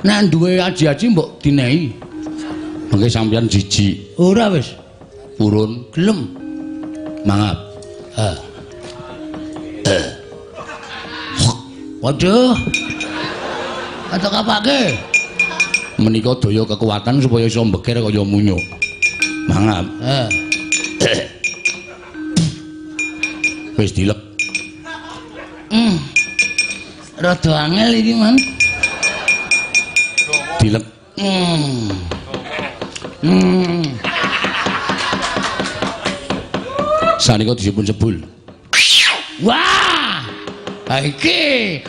Nek duwe aji-aji mbok dinehi. Mengke sampeyan jijik. Ora wis. Purun Gelem. mangap. Waduh. Atok apake? Menika daya kekuatan supaya iso mbeker kaya munyuk. Mangap. Wis dilek. Rada angel iki, Man. Dilek. Sanika disipun sebul. Wah! Ha iki